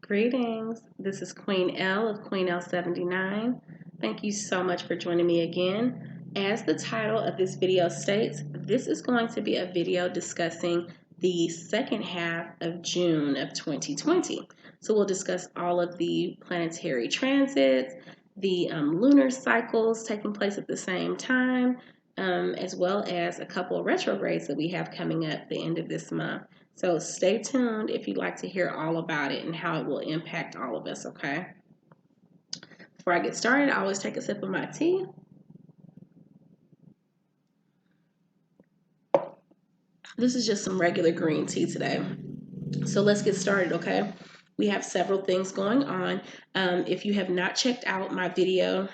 Greetings. This is Queen Elle of QUEENELLE79. Thank you so much for joining me again. As the title of this video states, this is going to be a video discussing the second half of June of 2020. So we'll discuss all of the planetary transits, the lunar cycles taking place at the same time, as well as a couple of retrogrades that we have coming up at the end of this month. So stay tuned if you'd like to hear all about it and how it will impact all of us, okay? Before I get started, I always take a sip of my tea. This is just some regular green tea today. So let's get started, okay? We have several things going on. If you have not checked out my video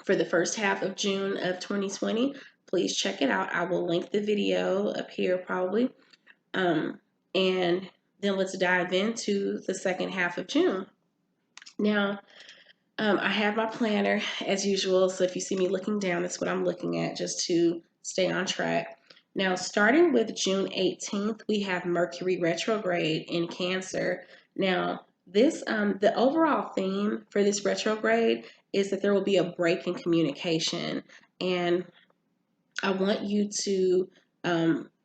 for the first half of June of 2020, please check it out. I will link the video up here probably. And then let's dive into the second half of June. Now, I have my planner as usual, so if you see me looking down, that's what I'm looking at just to stay on track. Now, starting with June 18th, we have Mercury retrograde in Cancer. Now, this the overall theme for this retrograde is that there will be a break in communication, and I want you to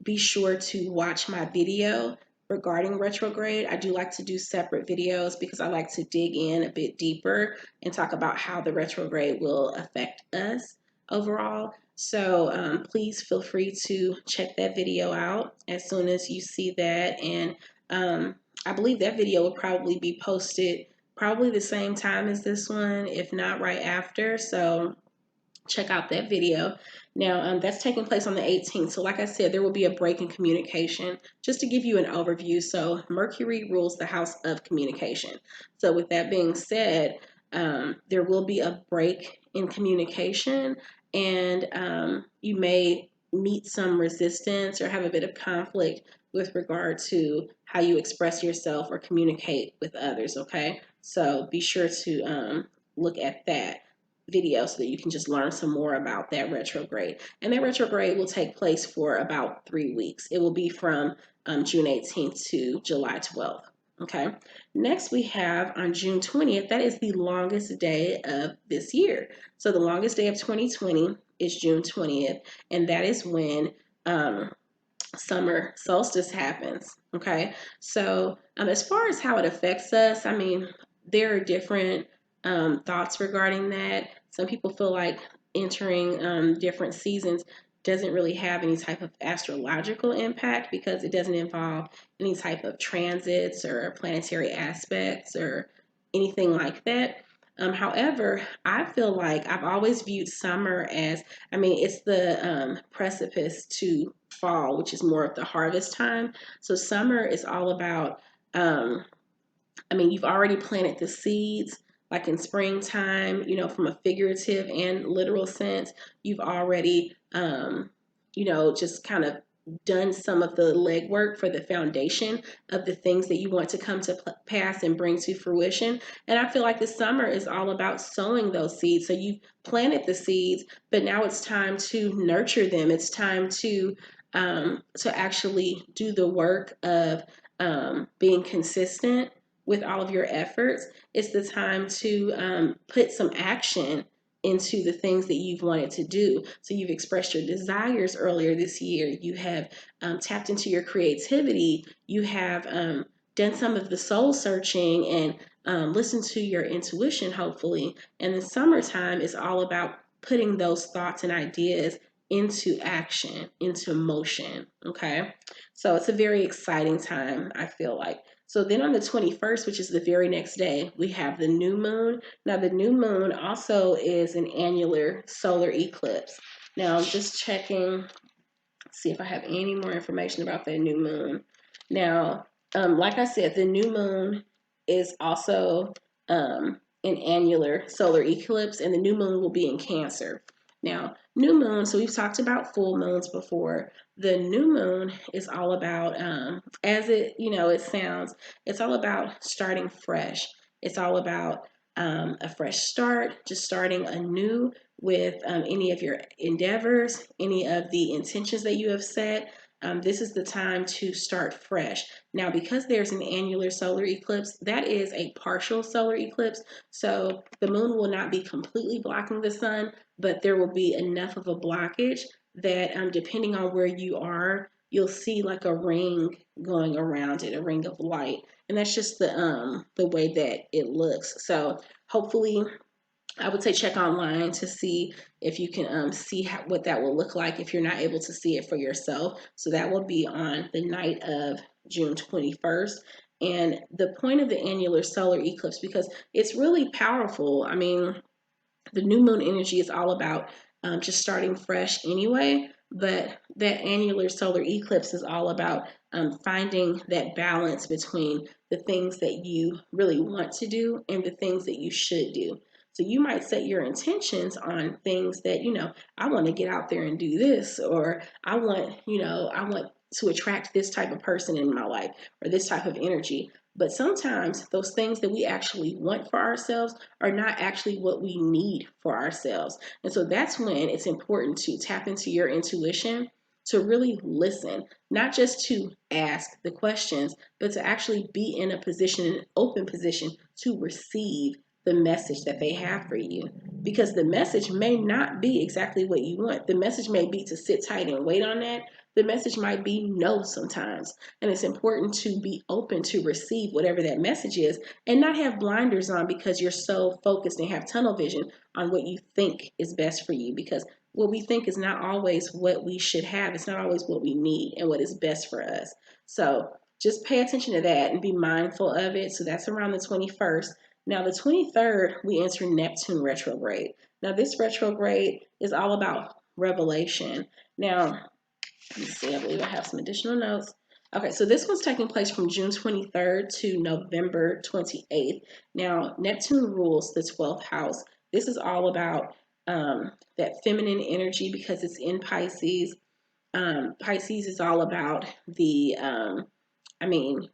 be sure to watch my video regarding retrograde. I do like to do separate videos because I like to dig in a bit deeper and talk about how the retrograde will affect us overall. So please feel free to check that video out as soon as you see that. And I believe that video will probably be posted probably the same time as this one, if not right after. So check out that video. Now, that's taking place on the 18th. So like I said, there will be a break in communication. Just to give you an overview, so Mercury rules the house of communication. So with that being said, there will be a break in communication, and you may meet some resistance or have a bit of conflict with regard to how you express yourself or communicate with others, okay? So be sure to look at that video so that you can just learn some more about that retrograde. And that retrograde will take place for about 3 weeks. It will be from June 18th to July 12th. Okay. Next, we have on June 20th, that is the longest day of this year. So the longest day of 2020 is June 20th, and that is when summer solstice happens. Okay. So as far as how it affects us, I mean, there are different thoughts regarding that. Some people feel like entering different seasons doesn't really have any type of astrological impact because it doesn't involve any type of transits or planetary aspects or anything like that. However, I feel like I've always viewed summer as, I mean, it's the precipice to fall, which is more of the harvest time. So summer is all about, I mean, you've already planted the seeds, like in springtime, you know, from a figurative and literal sense. You've already, you know, just kind of done some of the legwork for the foundation of the things that you want to come to pass and bring to fruition. And I feel like the summer is all about sowing those seeds. So you've planted the seeds, but now it's time to nurture them. It's time to actually do the work of being consistent with all of your efforts. It's the time to put some action into the things that you've wanted to do. So you've expressed your desires earlier this year. You have tapped into your creativity. You have done some of the soul searching and listened to your intuition, hopefully. And the summertime is all about putting those thoughts and ideas into action, into motion, okay? So it's a very exciting time, I feel like. So then on the 21st, which is the very next day, we have the new moon. Now the new moon also is an annular solar eclipse. Now I'm just checking, see if I have any more information about that new moon. Now, like I said, the new moon is also an annular solar eclipse, and the new moon will be in Cancer. Now, new moon, so we've talked about full moons before. The new moon is all about, as it, you know, it sounds, it's all about starting fresh. It's all about a fresh start, just starting anew with any of your endeavors, any of the intentions that you have set. this is the time to start fresh. Now, because there's an annular solar eclipse, that is a partial solar eclipse. So the moon will not be completely blocking the sun, but there will be enough of a blockage that depending on where you are, you'll see like a ring going around it, a ring of light. And that's just the way that it looks. So hopefully, I would say check online to see if you can see what that will look like if you're not able to see it for yourself. So that will be on the night of June 21st. And the point of the annular solar eclipse, because it's really powerful. I mean, the new moon energy is all about just starting fresh anyway, but that annular solar eclipse is all about finding that balance between the things that you really want to do and the things that you should do. So you might set your intentions on things that, I want to get out there and do this, or I want to attract this type of person in my life or this type of energy. But sometimes those things that we actually want for ourselves are not actually what we need for ourselves. And so that's when it's important to tap into your intuition, to really listen, not just to ask the questions, but to actually be in a position, an open position to receive the message that they have for you. Because the message may not be exactly what you want. The message may be to sit tight and wait on that. The message might be no sometimes. And it's important to be open to receive whatever that message is and not have blinders on because you're so focused and have tunnel vision on what you think is best for you. Because what we think is not always what we should have. It's not always what we need and what is best for us. So just pay attention to that and be mindful of it. So that's around the 21st. Now, the 23rd, we enter Neptune retrograde. Now, this retrograde is all about revelation. Now, let me see, I believe I have some additional notes. Okay, so this one's taking place from June 23rd to November 28th. Now, Neptune rules the 12th house. This is all about that feminine energy because it's in Pisces. Pisces is all about the, I mean,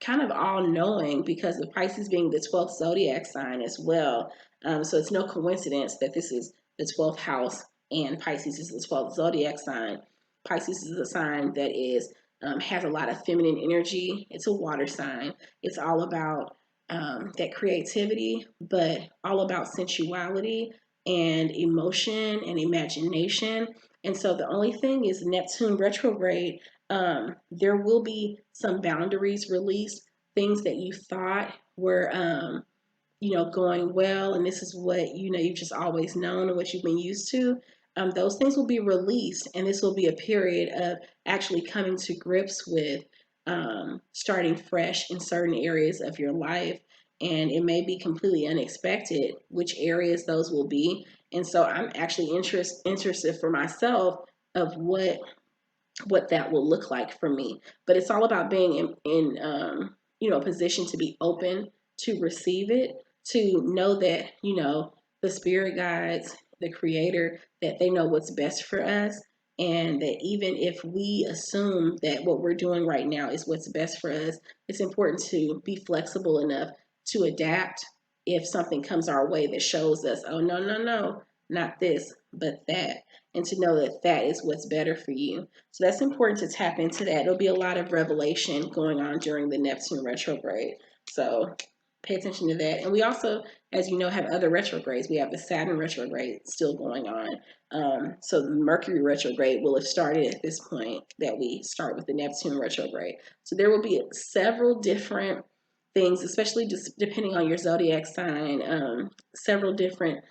kind of all knowing because of Pisces being the 12th zodiac sign as well. So it's no coincidence that this is the 12th house and Pisces is the 12th zodiac sign. Pisces is a sign that is has a lot of feminine energy. It's a water sign. It's all about that creativity, but all about sensuality and emotion and imagination. And so the only thing is Neptune retrograde, there will be some boundaries released, things that you thought were, going well, and this is what, you've just always known and what you've been used to. Those things will be released, and this will be a period of actually coming to grips with starting fresh in certain areas of your life. And it may be completely unexpected which areas those will be. And so I'm actually interested for myself of what that will look like for me. But it's all about being in a position to be open to receive it, to know that the spirit guides, the creator, that they know what's best for us, and that even if we assume that what we're doing right now is what's best for us, it's important to be flexible enough to adapt if something comes our way that shows us, oh, no, no, no, not this, but that, and to know that that is what's better for you. So that's important to tap into that. There'll be a lot of revelation going on during the Neptune retrograde. So pay attention to that. And we also, as you know, have other retrogrades. We have the Saturn retrograde still going on. So the Mercury retrograde will have started at this point that we start with the Neptune retrograde. So there will be several different things, especially just depending on your zodiac sign, several different,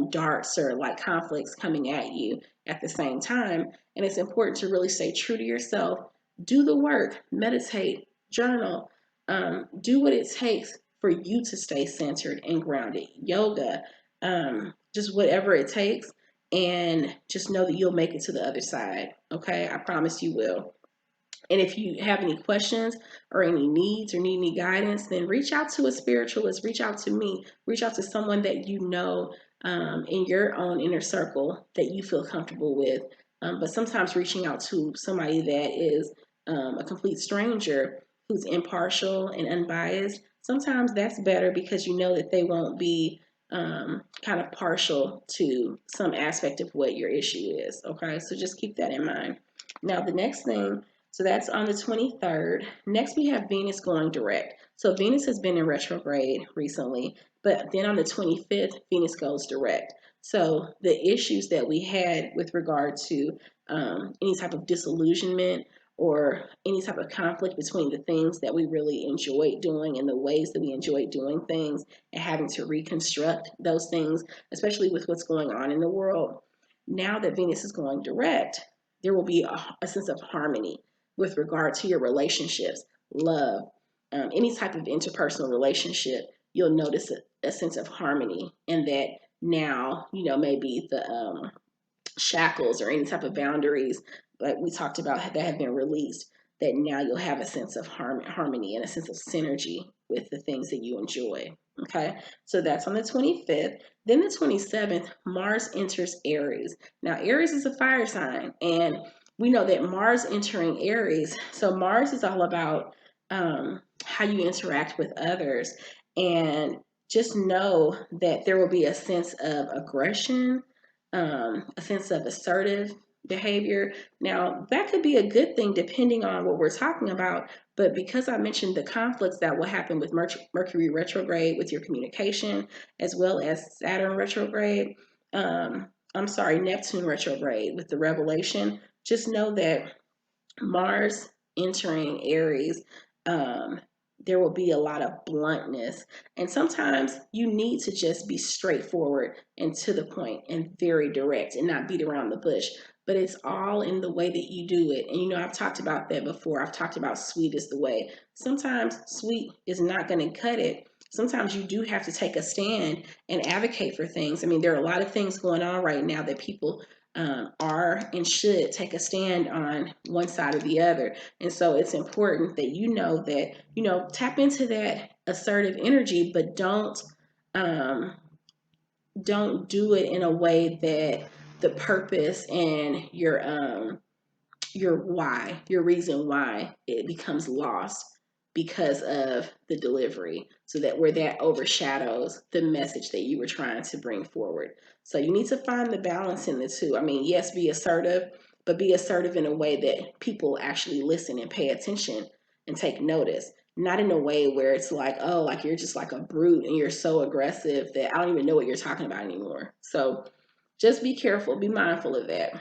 darts or like conflicts coming at you at the same time. And it's important to really stay true to yourself, do the work, meditate, journal, do what it takes for you to stay centered and grounded. Yoga, just whatever it takes, and just know that you'll make it to the other side. Okay, I promise you will. And if you have any questions or any needs or need any guidance, then reach out to a spiritualist, reach out to me, reach out to someone that you know in your own inner circle that you feel comfortable with. But sometimes reaching out to somebody that is a complete stranger who's impartial and unbiased, sometimes that's better because you know that they won't be kind of partial to some aspect of what your issue is. Okay, so just keep that in mind. Now, the next thing, so that's on the 23rd. Next, we have Venus going direct. So Venus has been in retrograde recently, but then on the 25th, Venus goes direct. So the issues that we had with regard to any type of disillusionment or any type of conflict between the things that we really enjoyed doing and the ways that we enjoyed doing things and having to reconstruct those things, especially with what's going on in the world. Now that Venus is going direct, there will be a sense of harmony with regard to your relationships, love, any type of interpersonal relationship. You'll notice a sense of harmony, and that now, maybe the shackles or any type of boundaries like we talked about that have been released, that now you'll have a sense of harmony and a sense of synergy with the things that you enjoy. Okay, so that's on the 25th. Then the 27th, Mars enters Aries. Now, Aries is a fire sign, and we know that Mars entering Aries, so Mars is all about how you interact with others. And just know that there will be a sense of aggression, a sense of assertive behavior. Now, that could be a good thing depending on what we're talking about, but because I mentioned the conflicts that will happen with Mercury retrograde with your communication, as well as Saturn retrograde, Neptune retrograde with the revelation, just know that Mars entering Aries, um, there will be a lot of bluntness. And sometimes you need to just be straightforward and to the point and very direct and not beat around the bush. But it's all in the way that you do it. And I've talked about that before. I've talked about sweet is the way. Sometimes sweet is not going to cut it. Sometimes you do have to take a stand and advocate for things. I mean, there are a lot of things going on right now that people are and should take a stand on one side or the other. And so it's important that tap into that assertive energy, but don't do it in a way that the purpose and your reason why it becomes lost because of the delivery, so that where that overshadows the message that you were trying to bring forward. So you need to find the balance in the two. I mean, yes, be assertive, but be assertive in a way that people actually listen and pay attention and take notice. Not in a way where it's like, oh, like you're just like a brute and you're so aggressive that I don't even know what you're talking about anymore. So just be careful, be mindful of that.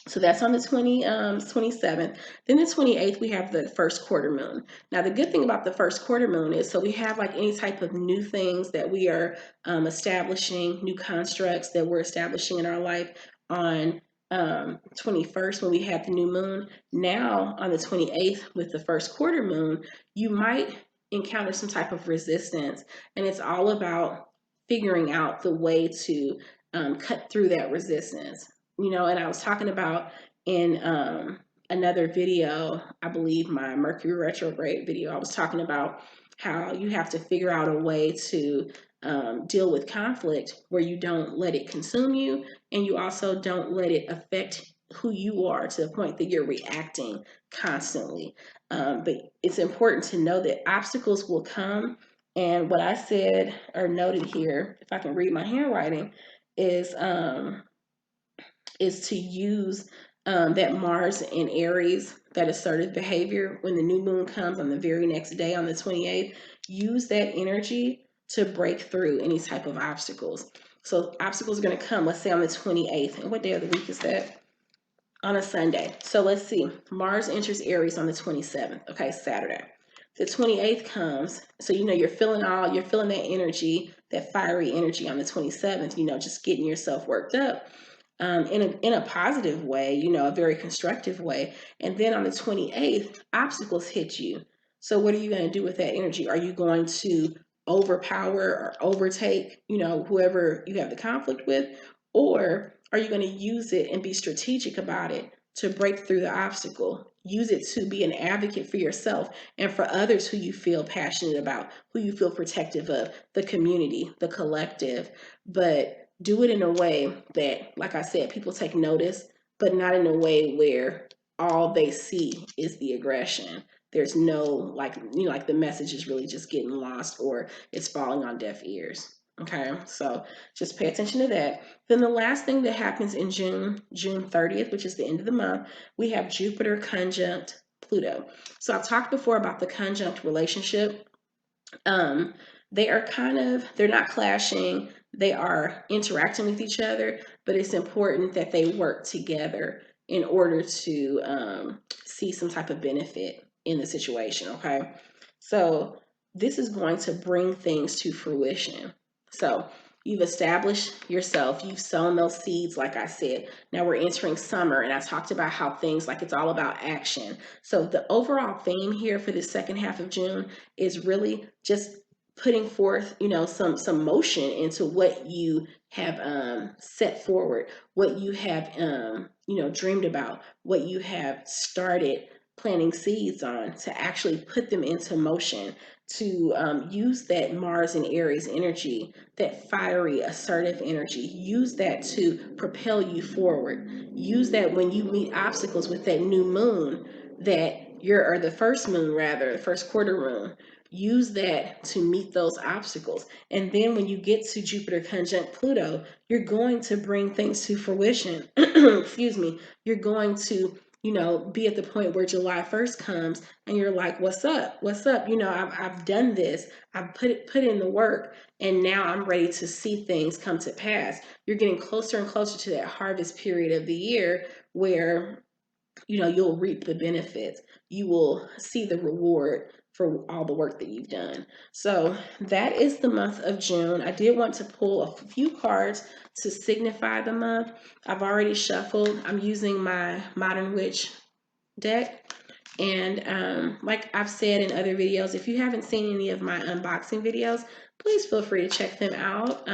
So that's on the 27th. Then the 28th, we have the first quarter moon. Now, the good thing about the first quarter moon is, so we have like any type of new things that we are establishing, new constructs that we're establishing in our life on 21st when we have the new moon. Now, on the 28th with the first quarter moon, you might encounter some type of resistance. And it's all about figuring out the way to cut through that resistance. And I was talking about in another video, I believe my Mercury retrograde video, I was talking about how you have to figure out a way to deal with conflict where you don't let it consume you, and you also don't let it affect who you are to the point that you're reacting constantly. But it's important to know that obstacles will come. And what I said or noted here, if I can read my handwriting, is to use that Mars in Aries, that assertive behavior, when the new moon comes on the very next day on the 28th, use that energy to break through any type of obstacles. So obstacles are going to come, let's say on the 28th. And what day of the week is that? On a Sunday. So let's see. Mars enters Aries on the 27th. Okay, Saturday. The 28th comes. So you're feeling that energy, that fiery energy on the 27th, just getting yourself worked up in a positive way, a very constructive way. And then on the 28th, obstacles hit you. So what are you going to do with that energy? Are you going to overpower or overtake, whoever you have the conflict with? Or are you going to use it and be strategic about it to break through the obstacle? Use it to be an advocate for yourself and for others who you feel passionate about, who you feel protective of, the community, the collective. But do it in a way that, like I said, people take notice, but not in a way where all they see is the aggression. There's no, like the message is really just getting lost or it's falling on deaf ears. Okay, so just pay attention to that. Then the last thing that happens in June 30th, which is the end of the month, we have Jupiter conjunct Pluto. So I've talked before about the conjunct relationship. um, they are they're not clashing, they are interacting with each other, but it's important that they work together in order to see some type of benefit in the situation. Okay, so this is going to bring things to fruition. So you've established yourself, you've sown those seeds, like I said. Now we're entering summer, and I talked about how things like it's all about action. So the overall theme here for the second half of June is really just putting forth, some motion into what you have set forward, what you have dreamed about, what you have started planting seeds on, to actually put them into motion, to use that Mars and Aries energy, that fiery, assertive energy. Use that to propel you forward. Use that when you meet obstacles with that new moon, or the first moon, rather, the first quarter moon. Use that to meet those obstacles. And then when you get to Jupiter conjunct Pluto, you're going to bring things to fruition. Excuse me. You're going to be at the point where July 1st comes and you're like, what's up? What's up? I've done this. I've put in the work, and now I'm ready to see things come to pass. You're getting closer and closer to that harvest period of the year where you'll reap the benefits. You will see the reward for all the work that you've done. So that is the month of June. I did want to pull a few cards to signify the month. I've already shuffled. I'm using my Modern Witch deck. And like I've said in other videos, if you haven't seen any of my unboxing videos, please feel free to check them out.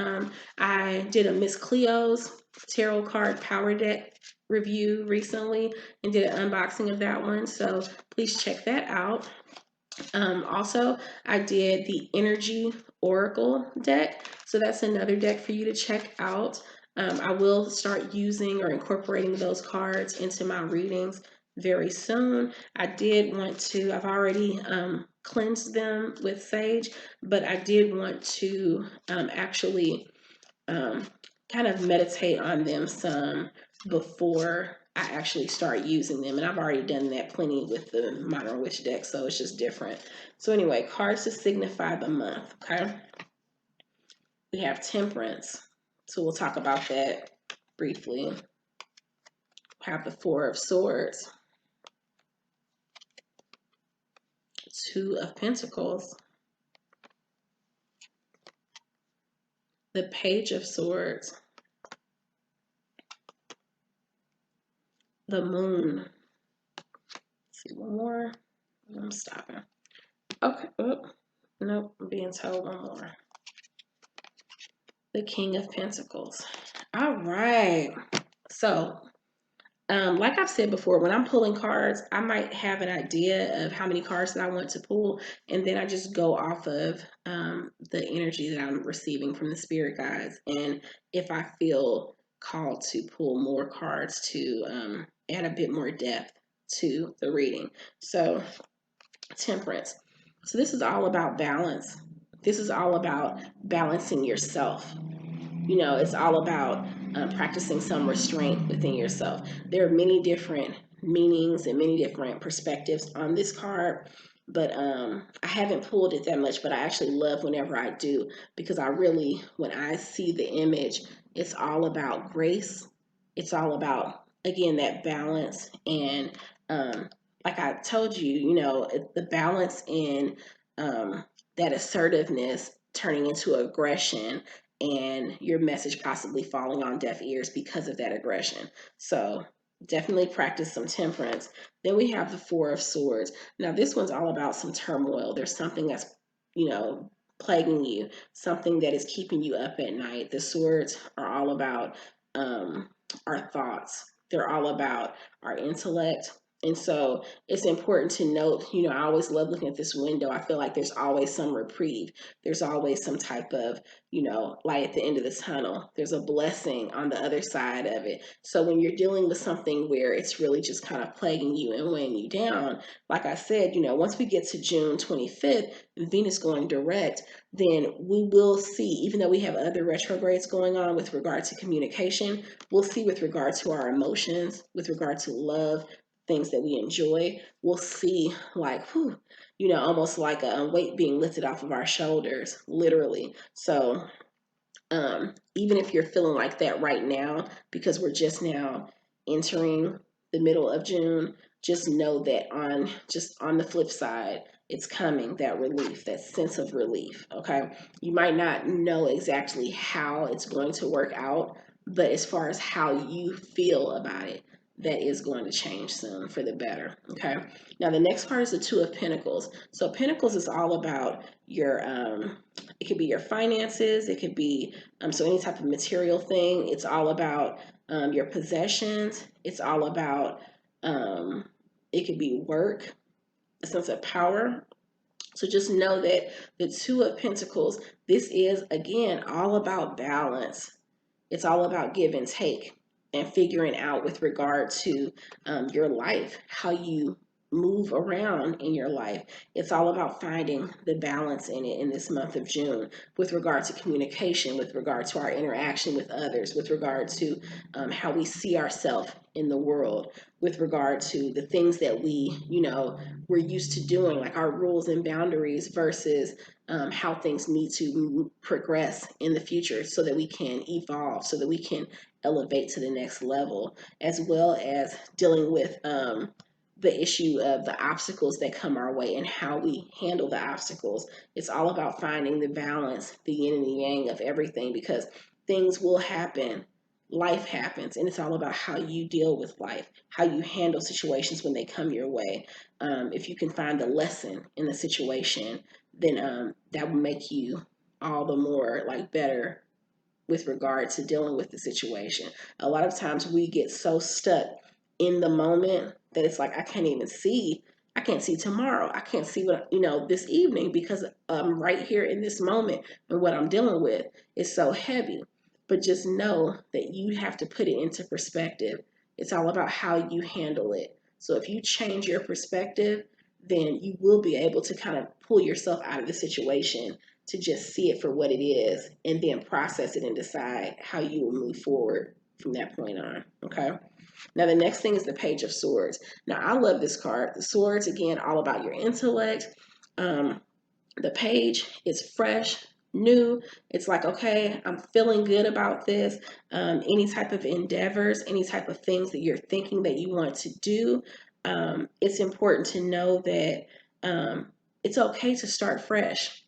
I did a Miss Cleo's tarot card power deck review recently and did an unboxing of that one. So please check that out. Also, I did the Energy Oracle deck. So that's another deck for you to check out. I will start using or incorporating those cards into my readings very soon. I've already cleansed them with sage, but I did want to actually kind of meditate on them some before I actually start using them. And I've already done that plenty with the Modern Witch deck, so it's just different. So anyway, cards to signify the month, okay? We have Temperance, so we'll talk about that briefly. We have the Four of Swords, Two of Pentacles, the Page of Swords, the Moon. Let's see, one more. I'm stopping. Okay. Oh, nope, I'm being told one more. The King of Pentacles. All right. So, like I've said before, when I'm pulling cards, I might have an idea of how many cards that I want to pull, and then I just go off of the energy that I'm receiving from the spirit guides. And if I feel called to pull more cards to add a bit more depth to the reading. So, Temperance. So, this is all about balance. This is all about balancing yourself. It's all about practicing some restraint within yourself. There are many different meanings and many different perspectives on this card, but I haven't pulled it that much, but I actually love whenever I do, because when I see the image, it's all about grace. It's all about, again, that balance. And like I told you, the balance in that assertiveness turning into aggression, and your message possibly falling on deaf ears because of that aggression. So definitely practice some temperance. Then we have the Four of Swords. Now this one's all about some turmoil. There's something that's, plaguing you, something that is keeping you up at night. The swords are all about our thoughts. They're all about our intellect. And so it's important to note, I always love looking at this window. I feel like there's always some reprieve. There's always some type of, light at the end of the tunnel. There's a blessing on the other side of it. So when you're dealing with something where it's really just kind of plaguing you and weighing you down, like I said, once we get to June 25th, Venus going direct, then we will see, even though we have other retrogrades going on with regard to communication, we'll see with regard to our emotions, with regard to love, things that we enjoy, we'll see like, whew, almost like a weight being lifted off of our shoulders, literally. So even if you're feeling like that right now, because we're just now entering the middle of June, just know that on the flip side, it's coming, that relief, that sense of relief. Okay. You might not know exactly how it's going to work out, but as far as how you feel about it, that is going to change soon for the better. Okay. Now the next part is the Two of Pentacles. So Pentacles is all about your it could be your finances, it could be so any type of material thing. It's all about your possessions. It's all about it could be work, a sense of power. So just know that the Two of Pentacles, this is again all about balance. It's all about give and take and figuring out with regard to your life, how you move around in your life. It's all about finding the balance in it in this month of June with regard to communication, with regard to our interaction with others, with regard to how we see ourselves in the world, with regard to the things that we're used to doing, like our rules and boundaries versus how things need to progress in the future so that we can evolve, so that we can elevate to the next level, as well as dealing with the issue of the obstacles that come our way and how we handle the obstacles. It's all about finding the balance, the yin and the yang of everything, because things will happen. Life happens, and it's all about how you deal with life, how you handle situations when they come your way. If you can find the lesson in the situation, then that will make you all the more like better with regard to dealing with the situation. A lot of times we get so stuck in the moment that it's like I can't see tomorrow. I can't see what this evening because I'm right here in this moment, and what I'm dealing with is so heavy. But just know that you have to put it into perspective. It's all about how you handle it. So if you change your perspective, then you will be able to kind of pull yourself out of the situation, to just see it for what it is and then process it and decide how you will move forward from that point on. Okay. Now, the next thing is the Page of Swords. Now, I love this card. The Swords, again, all about your intellect. The page is fresh, new. It's like, okay, I'm feeling good about this. Any type of endeavors, any type of things that you're thinking that you want to do, it's important to know that it's okay to start fresh.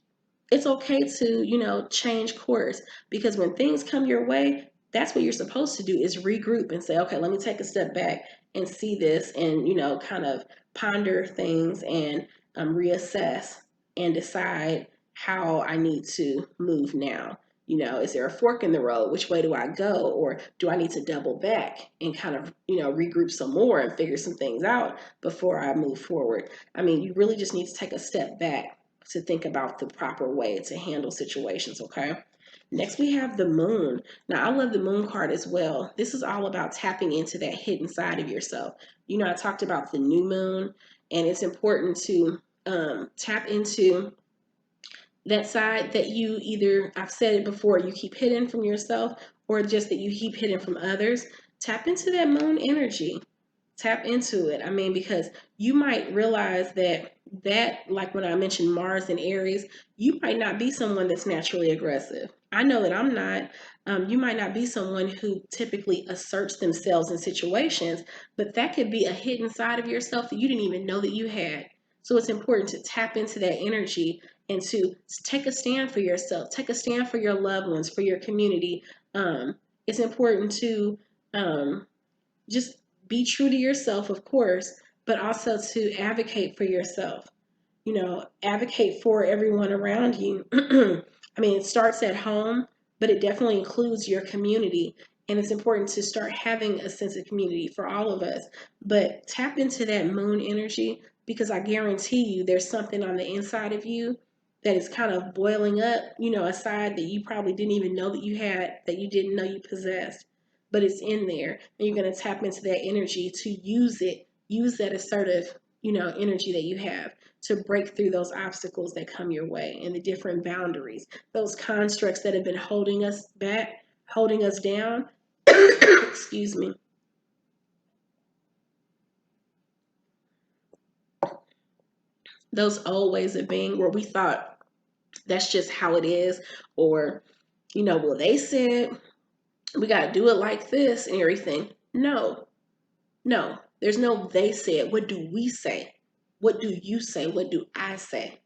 It's okay to change course, because when things come your way, that's what you're supposed to do, is regroup and say, okay, let me take a step back and see this, and kind of ponder things and reassess and decide how I need to move now. Is there a fork in the road? Which way do I go? Or do I need to double back and kind of regroup some more and figure some things out before I move forward? I mean, you really just need to take a step back to think about the proper way to handle situations. Okay. Next, we have the Moon. Now, I love the Moon card as well. This is all about tapping into that hidden side of yourself. I talked about the new moon, and it's important to tap into that side that you either, I've said it before, you keep hidden from yourself, or just that you keep hidden from others. Tap into that moon energy. Tap into it. I mean, because you might realize that like when I mentioned Mars and Aries, you might not be someone that's naturally aggressive. I know that I'm not. You might not be someone who typically asserts themselves in situations, but that could be a hidden side of yourself that you didn't even know that you had. So it's important to tap into that energy and to take a stand for yourself, take a stand for your loved ones, for your community. It's important to just be true to yourself, of course, but also to advocate for yourself. Advocate for everyone around you. I mean, it starts at home, but it definitely includes your community And it's important to start having a sense of community for all of us. But tap into that moon energy, because I guarantee you there's something on the inside of you that is kind of boiling up, a side that you probably didn't even know that you had, that you didn't know you possessed, but it's in there. And you're going to tap into that energy to use it, use that assertive, energy that you have to break through those obstacles that come your way and the different boundaries, those constructs that have been holding us back, holding us down. Excuse me. Those old ways of being where we thought that's just how it is, or, well, they said we got to do it like this and everything. No, no, there's no they said. What do we say? What do you say? What do I say?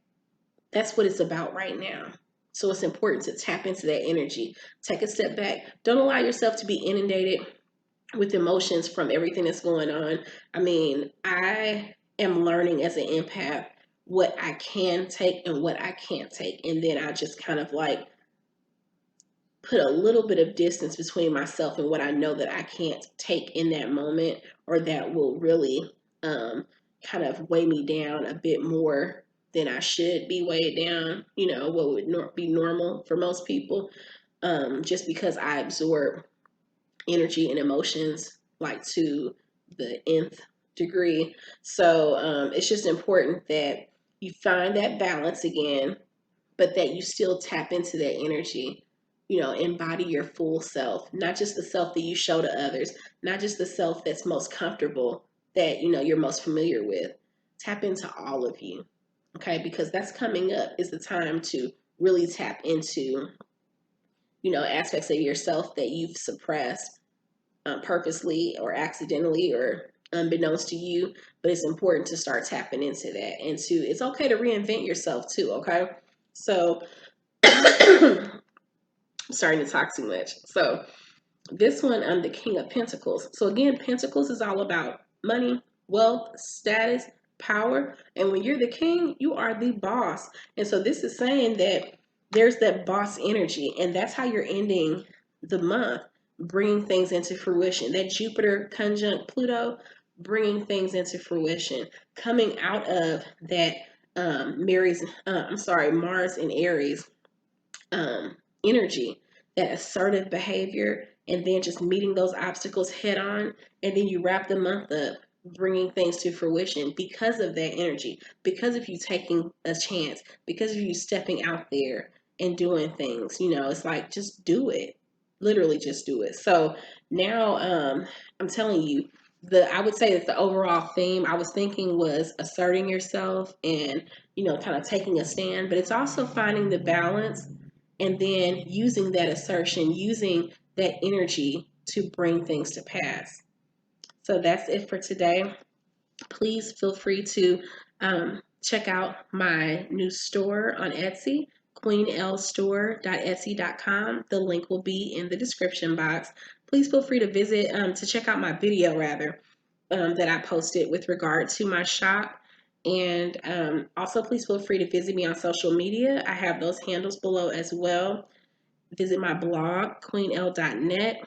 That's what it's about right now. So it's important to tap into that energy. Take a step back. Don't allow yourself to be inundated with emotions from everything that's going on. I mean, I am learning as an empath what I can take and what I can't take. And then I just kind of like put a little bit of distance between myself and what I know that I can't take in that moment, or that will really kind of weigh me down a bit more than I should be weighed down, what would be normal for most people, just because I absorb energy and emotions like to the nth degree. So it's just important that you find that balance again, but that you still tap into that energy, embody your full self, not just the self that you show to others, not just the self that's most comfortable, that, you're most familiar with. Tap into all of you, okay? Because that's coming up is the time to really tap into, aspects of yourself that you've suppressed purposely or accidentally or unbeknownst to you. But it's important to start tapping into that, and it's okay to reinvent yourself too, okay? So I'm starting to talk too much. So this one, I'm the King of Pentacles. So again, Pentacles is all about money, wealth, status, power. And when you're the king, you are the boss. And so this is saying that there's that boss energy, and that's how you're ending the month, bringing things into fruition. That Jupiter conjunct Pluto, bringing things into fruition, coming out of that Mars and Aries energy, that assertive behavior, and then just meeting those obstacles head on. And then you wrap the month up bringing things to fruition because of that energy, because of you taking a chance, because of you stepping out there and doing things. It's like, just do it. Literally just do it. So now I'm telling you, I would say that the overall theme I was thinking was asserting yourself and, kind of taking a stand, but it's also finding the balance and then using that assertion, using that energy to bring things to pass. So that's it for today. Please feel free to check out my new store on Etsy, QueenElleStore.etsy.com. The link will be in the description box. Please feel free to visit, to check out my video rather, that I posted with regard to my shop. And also, please feel free to visit me on social media. I have those handles below as well. Visit my blog, QueenElle.net.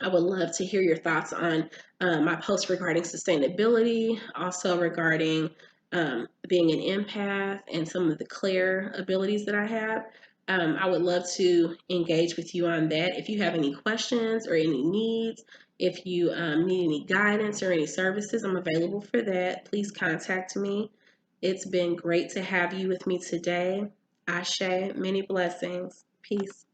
I would love to hear your thoughts on my post regarding sustainability, also regarding being an empath and some of the clair abilities that I have. I would love to engage with you on that. If you have any questions or any needs, if you need any guidance or any services, I'm available for that. Please contact me. It's been great to have you with me today. Ashe, many blessings. Peace.